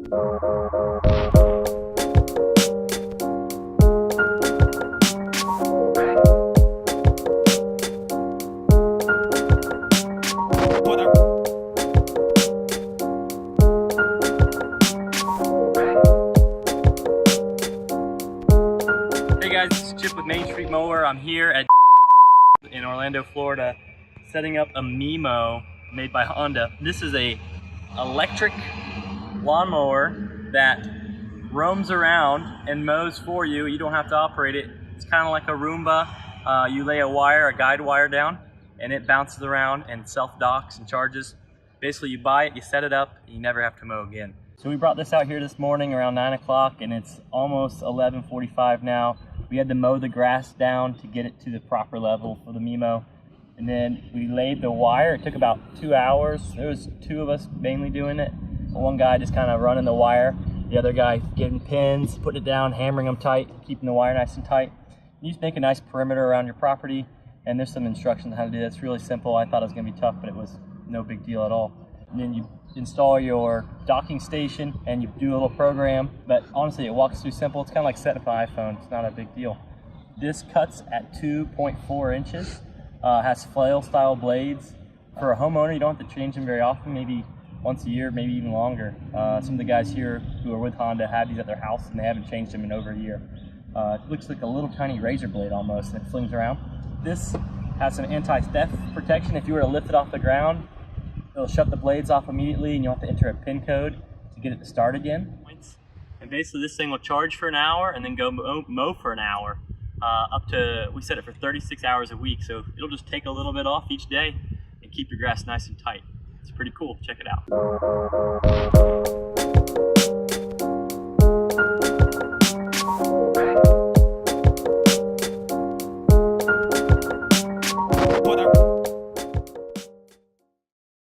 Hey guys, this is Chip with Main Street Mower. I'm here at in Orlando, Florida, setting up a Miimo made by Honda. This is a electric lawnmower that roams around and mows for you. You don't have to operate it. It's kind of like a Roomba. You lay a guide wire down, and it bounces around and self-docks and charges. Basically, you buy it, you set it up, and you never have to mow again. So we brought this out here this morning around 9 o'clock, and it's almost 11:45 now. We had to mow the grass down to get it to the proper level for the Miimo. And then we laid the wire. It took about 2 hours. There was two of us mainly doing it. One guy just kind of running the wire. The other guy getting pins, putting it down, hammering them tight, keeping the wire nice and tight. You just make a nice perimeter around your property, and there's some instructions on how to do it. It's really simple. I thought it was going to be tough, but it was no big deal at all. And then you install your docking station and you do a little program, but honestly it walks through simple. It's kind of like setting up an iPhone. It's not a big deal. This cuts at 2.4 inches, has flail style blades. For a homeowner, you don't have to change them very often, maybe once a year, maybe even longer. Some of the guys here who are with Honda have these at their house and they haven't changed them in over a year. It looks like a little tiny razor blade almost, and it flings around. This has some anti-theft protection. If you were to lift it off the ground, it'll shut the blades off immediately, and you'll have to enter a PIN code to get it to start again. And basically this thing will charge for an hour and then go mow for an hour. We set it for 36 hours a week, so it'll just take a little bit off each day and keep your grass nice and tight. It's pretty cool. Check it out.